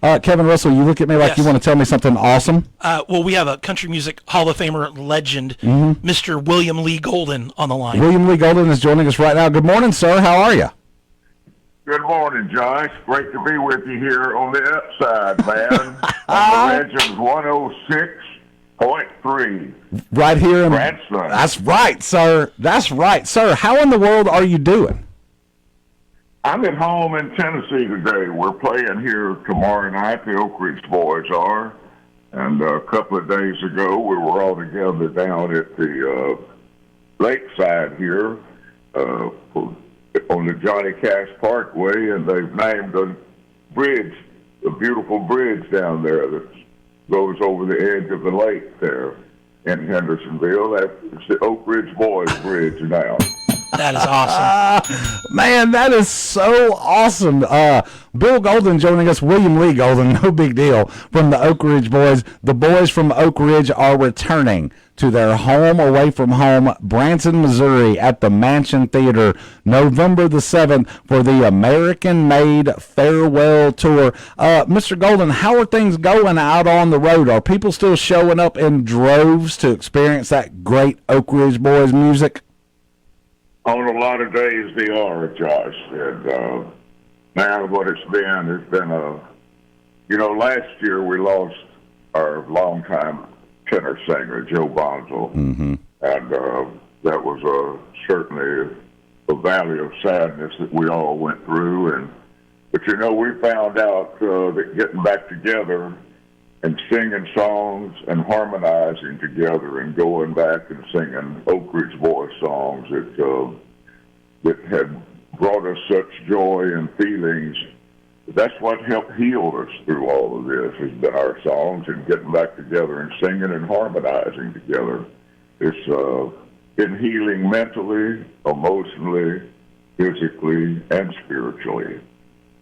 Kevin Russell, you look at me like you Yes. want to tell me something awesome. Well, we have a country music Hall of Famer legend, Mr. William Lee Golden, on the line. William Lee Golden is joining us right now. Good morning, sir. How are you? Good morning, Josh. Great to be with you here on the upside, man. On the edge of 106.3. Right here in Grandson. That's right, sir. That's right, sir. How in the world are you doing? I'm at home in Tennessee today. We're playing here tomorrow night. The Oak Ridge Boys are. And a couple of days ago, we were all together down at the lakeside here on the Johnny Cash Parkway, and they've named a bridge, a beautiful bridge down there that goes over the edge of the lake there in Hendersonville. That's the Oak Ridge Boys Bridge now. That is awesome. Man, that is so awesome. Bill Golden joining us, William Lee Golden, no big deal, from the Oak Ridge Boys. The boys from Oak Ridge are returning to their home away from home, Branson, Missouri, at the Mansion Theater, November the 7th for the American-Made Farewell Tour. Mr. Golden, how are things going out on the road? Are people still showing up in droves to experience that great Oak Ridge Boys music? On a lot of days they are, Josh. And man, what it's been last year we lost our longtime tenor singer, Joe Bonzo. Mm-hmm. And that was certainly a valley of sadness that we all went through. But we found out that getting back together and singing songs and harmonizing together and going back and singing Oak Ridge Boys songs that had brought us such joy and feelings. That's what helped heal us through all of this, has been our songs and getting back together and singing and harmonizing together. It's been healing mentally, emotionally, physically, and spiritually.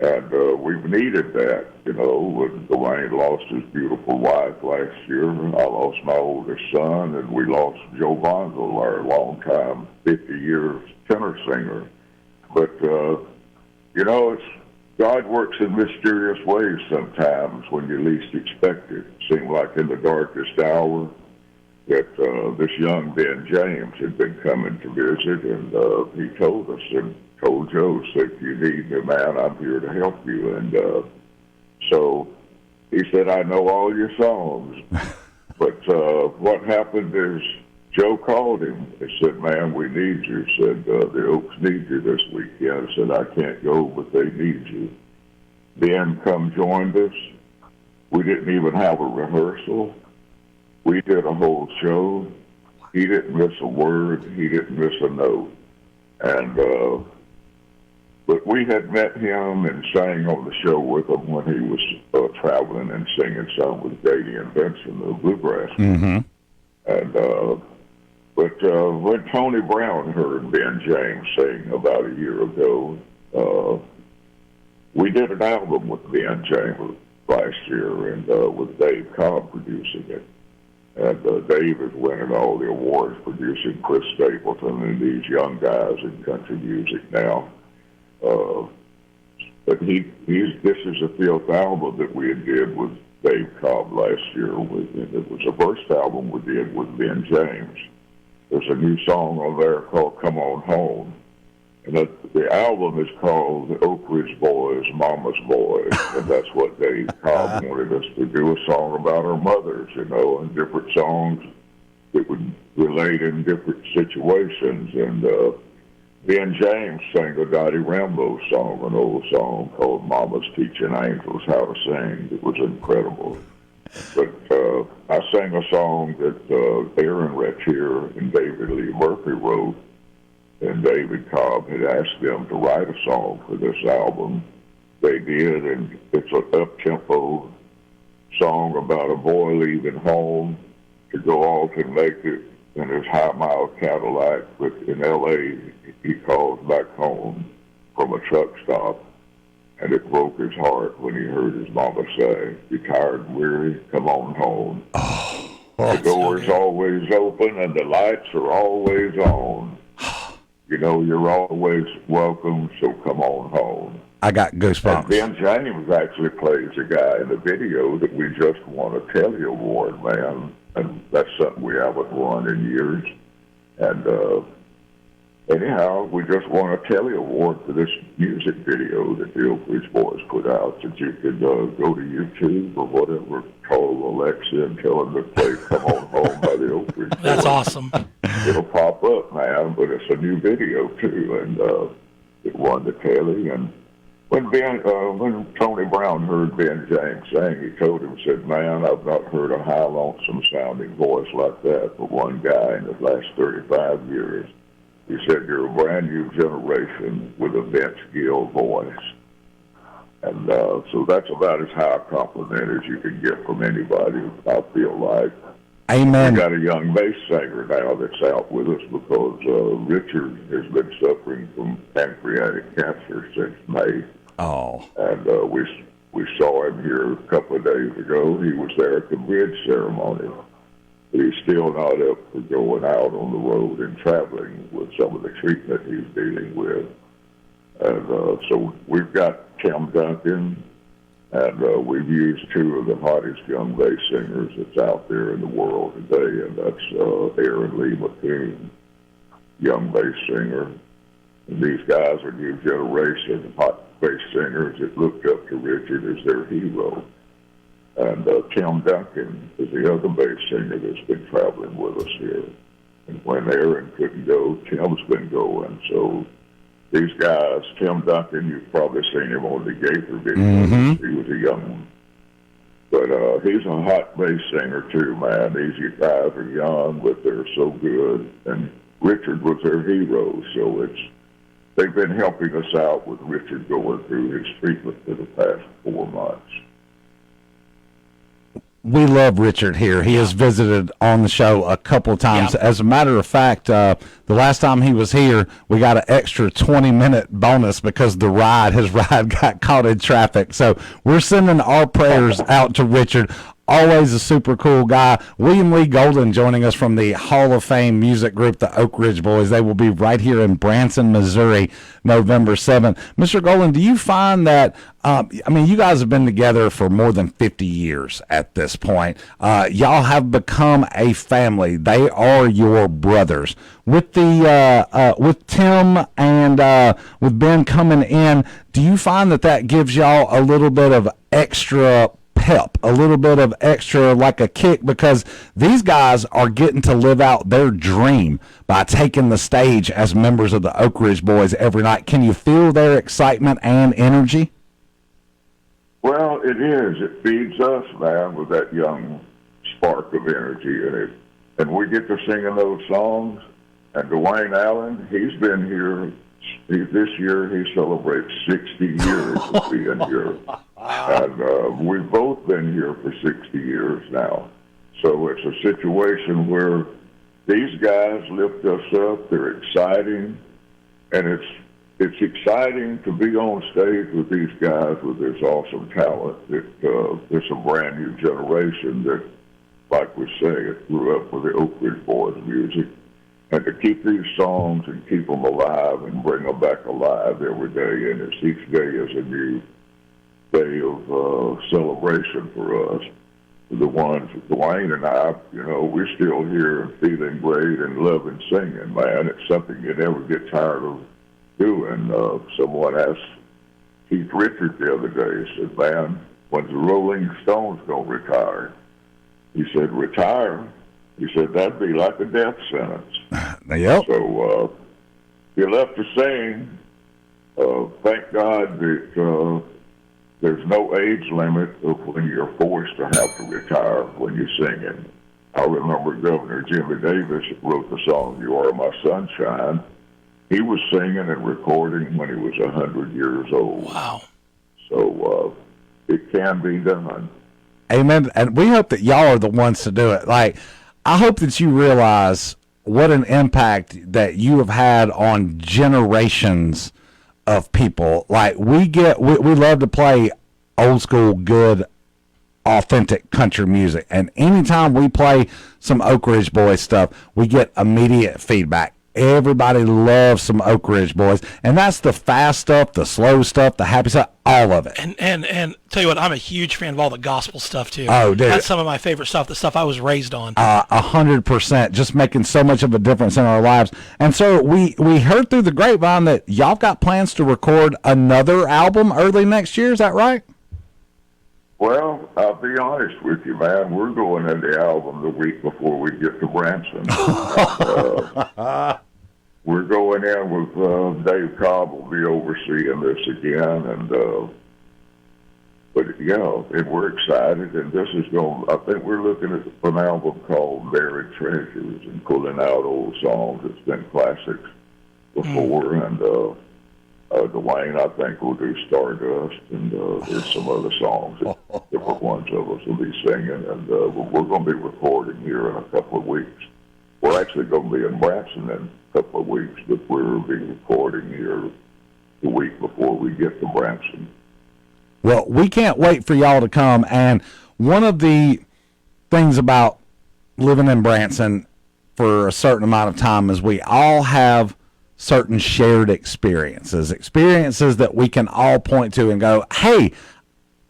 And we've needed that, when Dwayne lost his beautiful wife last year. I lost my oldest son, and we lost Joe Bonzo, our longtime 50-year tenor singer. But, it's God works in mysterious ways sometimes when you least expect it. It seemed like in the darkest hour that this young Ben James had been coming to visit, and he told us and told Joe, said, if you need me, man, I'm here to help you. And so he said, I know all your songs. But what happened is Joe called him. He said, man, we need you. He said, the Oaks need you this weekend. He said, I can't go, but they need you. Ben come joined us. We didn't even have a rehearsal. We did a whole show. He didn't miss a word. He didn't miss a note. And but we had met him and sang on the show with him when he was traveling and singing some with Grady and Benson, the bluegrass. Mm-hmm. And but when Tony Brown heard Ben James sing about a year ago, we did an album with Ben James last year, and with Dave Cobb producing it. And Dave is winning all the awards, producing Chris Stapleton and these young guys in country music now. But this is the fifth album that we did with Dave Cobb last year. It was the first album we did with Ben James. There's a new song on there called Come On Home. And the album is called The Oak Ridge Boys, Mama's Boys. And that's what Dave Cobb wanted us to do, a song about our mothers, and different songs that would relate in different situations. And Ben James sang a Dottie Rambo song, an old song called Mama's Teaching Angels How to Sing. It was incredible. But I sang a song that Aaron Rettier and David Lee Murphy wrote, and David Cobb had asked them to write a song for this album. They did, and it's an up-tempo song about a boy leaving home to go off and make it in his high-mile Cadillac, but in L.A. he calls back home from a truck stop, and it broke his heart when he heard his mama say, "You're tired and weary, come on home." The door's always open and the lights are always on. You're always welcome, so come on home. I got And goosebumps. Ben James actually plays a guy in the video that we just won a Telly Award, man. And that's something we haven't won in years. And anyhow, we just won a Telly Award for this music video that the Oak Ridge Boys put out that you could go to YouTube or whatever, call Alexa and tell them to play Come On Home by the Oak Ridge Boys. That's awesome. It'll pop up, man, but it's a new video, too, and it won the Telly. And when Tony Brown heard Ben James sing, he told him, said, man, I've not heard a high, lonesome sounding voice like that for one guy in the last 35 years. He said, you're a brand new generation with a Vince Gill voice. And so that's about as high a compliment as you can get from anybody, I feel like. Amen. We got a young bass singer now that's out with us because Richard has been suffering from pancreatic cancer since May. Oh. And we saw him here a couple of days ago. He was there at the bridge ceremony. But he's still not up for going out on the road and traveling with some of the treatment he's dealing with. And so we've got Tim Duncan, and we've used two of the hottest young bass singers that's out there in the world today, and that's Aaron Lee McCoon, young bass singer. And these guys are new generation of hot bass singers that looked up to Richard as their hero. And Tim Duncan is the other bass singer that's been traveling with us here. And when Aaron couldn't go, Tim's been going. So these guys, Tim Duncan, you've probably seen him on the Gaither video. Mm-hmm. He was a young one. But he's a hot bass singer, too, man. These guys are young, but they're so good. And Richard was their hero, so they've been helping us out with Richard going through his treatment for the past 4 months. We love Richard here. He has visited on the show a couple of times. Yeah. As a matter of fact, the last time he was here, we got an extra 20-minute bonus because his ride got caught in traffic. So we're sending our prayers out to Richard. Always a super cool guy. William Lee Golden joining us from the Hall of Fame music group, the Oak Ridge Boys. They will be right here in Branson, Missouri, November 7th. Mr. Golden, do you find that, you guys have been together for more than 50 years at this point. Y'all have become a family. They are your brothers. With with Tim and with Ben coming in, do you find that gives y'all a little bit of extra pep, a little bit of extra, like a kick, because these guys are getting to live out their dream by taking the stage as members of the Oak Ridge Boys every night? Can you feel their excitement and energy? Well, it is. It feeds us, man, with that young spark of energy in it. And we get to singing those songs. And Dwayne Allen, he's been here. This year he celebrates 60 years of being here. And we've both been here for 60 years now. So it's a situation where these guys lift us up. They're exciting. And it's exciting to be on stage with these guys with this awesome talent. There's a brand new generation that, like we say, grew up with the Oak Ridge Boys music. And to keep these songs and keep them alive and bring them back alive every day. And each day is a new day of celebration for us. The ones, Dwayne and I, we're still here and feeling great and loving singing, man. It's something you never get tired of doing. Someone asked Keith Richards the other day, he said, man, when's the Rolling Stones going to retire? He said, retire? He said, that'd be like a death sentence. Yep. So you're left to sing. Thank God that there's no age limit of when you're forced to have to retire when you're singing. I remember Governor Jimmy Davis wrote the song, You Are My Sunshine. He was singing and recording when he was 100 years old. Wow. So it can be done. Amen. And we hope that y'all are the ones to do it. Like, I hope that you realize what an impact that you have had on generations of people. Like, we love to play old school, good, authentic country music. And anytime we play some Oak Ridge Boys stuff, we get immediate feedback. Everybody loves some Oak Ridge Boys, and that's the fast stuff, the slow stuff, the happy stuff, all of it. And tell you what, I'm a huge fan of all the gospel stuff too. Oh, dude. That's some of my favorite stuff, the stuff I was raised on. 100%, just making so much of a difference in our lives. And so we heard through the grapevine that y'all got plans to record another album early next year. Is that right? Well, I'll be honest with you, man. We're going in the album the week before we get to Branson. We're going in with Dave Cobb will be overseeing this again, and but yeah, and we're excited. And this is going. I think we're looking at an album called Buried Treasures and pulling out old songs that's been classics before, and. Dwayne, I think, will do Stardust, and there's some other songs that different ones of us will be singing, and we're going to be recording here in a couple of weeks. We're actually going to be in Branson in a couple of weeks, but we'll be recording here the week before we get to Branson. Well, we can't wait for y'all to come, and one of the things about living in Branson for a certain amount of time is we all have certain shared experiences that we can all point to and go, hey,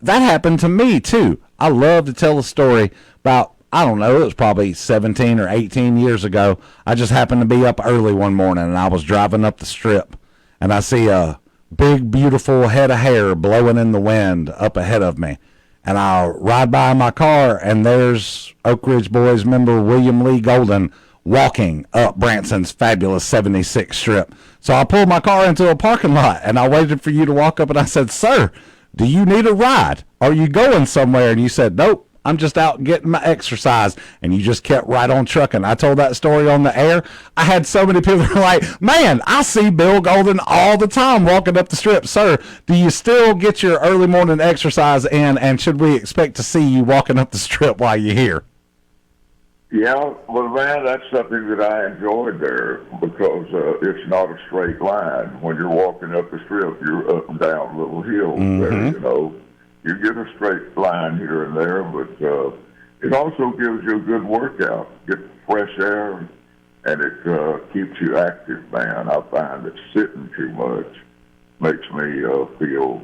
that happened to me too. I love to tell a story about, I don't know, it was probably 17 or 18 years ago. I just happened to be up early one morning, and I was driving up the strip, and I see a big, beautiful head of hair blowing in the wind up ahead of me. And I ride by my car, and there's Oak Ridge Boys member William Lee Golden walking up Branson's fabulous 76 strip. So I pulled my car into a parking lot, and I waited for you to walk up, and I said, sir, do you need a ride? Are you going somewhere? And you said, nope, I'm just out getting my exercise. And you just kept right on trucking. I told that story on the air. I had so many people who were like, man, I see Bill Golden all the time walking up the strip. Sir, do you still get your early morning exercise in, and should we expect to see you walking up the strip while you're here? Yeah, well, man, that's something that I enjoyed there because it's not a straight line. When you're walking up the strip, you're up and down little hills there, you know. You get a straight line here and there, but it also gives you a good workout. Get fresh air, and it keeps you active, man. I find that sitting too much makes me feel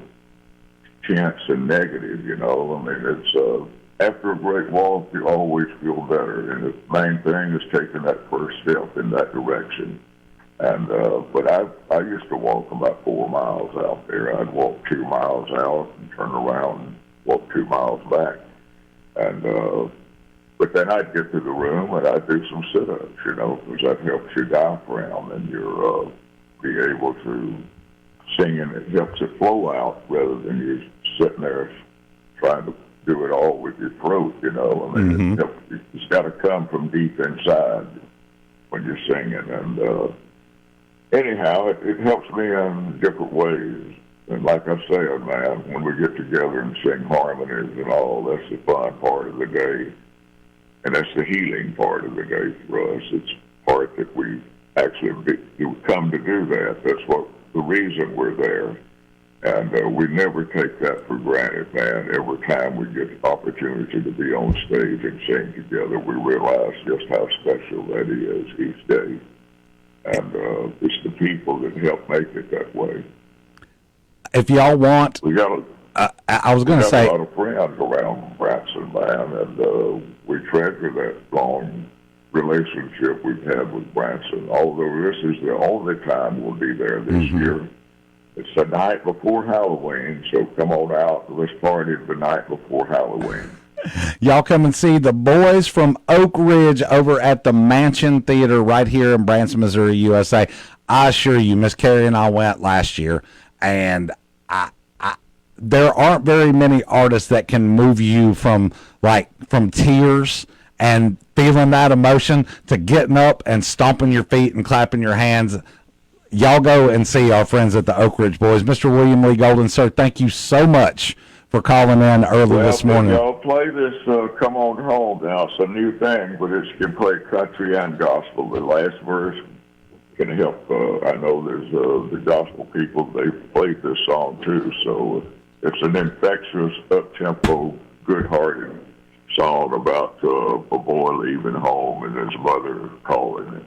tense and negative, you know. I mean, it's... after a great walk, you always feel better, and the main thing is taking that first step in that direction. And but I used to walk about 4 miles out there. I'd walk 2 miles out and turn around and walk 2 miles back. And but then I'd get to the room and I'd do some sit-ups, you know, because that helps your diaphragm and you're be able to sing, and it helps it flow out rather than you sitting there trying to do it all with your throat, you know. I mean, it's got to come from deep inside when you're singing. And anyhow, it helps me in different ways. And like I said, man, when we get together and sing harmonies and all, that's the fun part of the day. And that's the healing part of the day for us. It's part that we actually come to do that. That's what the reason we're there. And we never take that for granted, man. Every time we get the opportunity to be on stage and sing together, we realize just how special that is each day. And it's the people that help make it that way. If y'all want, we got I was going to say, a lot of friends around Branson, man, and we treasure that long relationship we've had with Branson. Although this is the only time we'll be there this year. It's the night before Halloween, so come on out. Let's party the night before Halloween. Y'all come and see the boys from Oak Ridge over at the Mansion Theater right here in Branson, Missouri, USA. I assure you, Miss Carrie and I went last year, and there aren't very many artists that can move you from tears and feeling that emotion to getting up and stomping your feet and clapping your hands. Y'all go and see our friends at the Oak Ridge Boys. Mr. William Lee Golden, sir, thank you so much for calling in early this morning. Y'all play this Come On Home now. It's a new thing, but it can play country and gospel. The last verse can help. I know there's the gospel people, they've played this song too, so it's an infectious, up-tempo, good-hearted song about a boy leaving home and his mother calling him.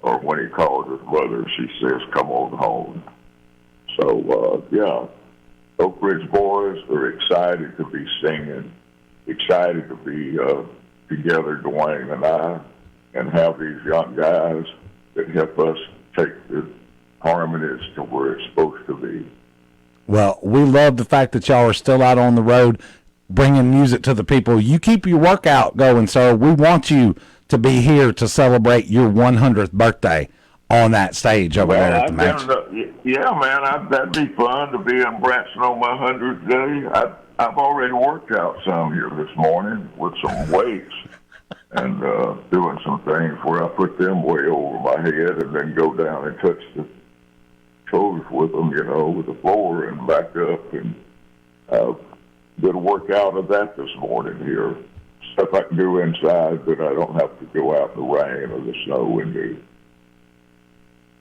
or when he calls his mother, she says, "Come on home." So, yeah, Oak Ridge boys are excited to be singing, excited to be together, Dwayne and I, and have these young guys that help us take the harmonies to where it's supposed to be. Well, we love the fact that y'all are still out on the road bringing music to the people. You keep your workout going, sir. We want you to be here to celebrate your 100th birthday on that stage over there at the match. Yeah, man, that'd be fun to be in Branson on my 100th day. I've already worked out some here this morning with some weights and doing some things where I put them way over my head and then go down and touch the toes with them, with the floor and back up. And did a workout of that this morning here. Stuff I can do inside, but I don't have to go out in the rain or the snow and do.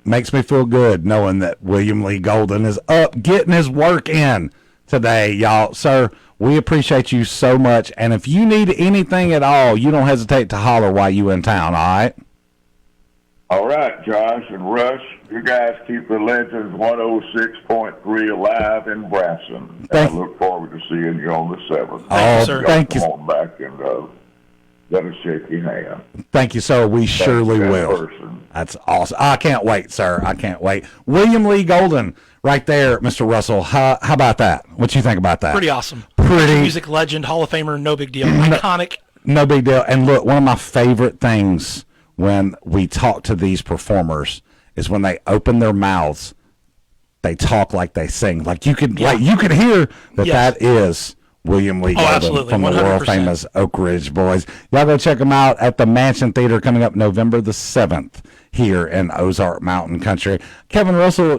Makes me feel good knowing that William Lee Golden is up getting his work in today, y'all. Sir, we appreciate you so much. And if you need anything at all, you don't hesitate to holler while you in town, all right? All right, Josh and Russ, you guys keep the Legends 106.3 alive in Branson. I look forward to seeing you on the 7th. Thank you, sir. Thank you. Come on back and let us shake your hand. Thank you, sir. We surely will. That's awesome. I can't wait, sir. I can't wait. William Lee Golden right there, Mr. Russell. How about that? What you think about that? Pretty awesome. Pretty. Music legend, Hall of Famer, no big deal. Iconic. No big deal. And look, one of my favorite things when we talk to these performers is when they open their mouths, they talk like they sing. Like you could hear that that is William Lee Golden from the 100%. world famous Oak Ridge Boys. Y'all go check them out at the Mansion Theater coming up November the 7th here in Ozark Mountain Country. Kevin Russell,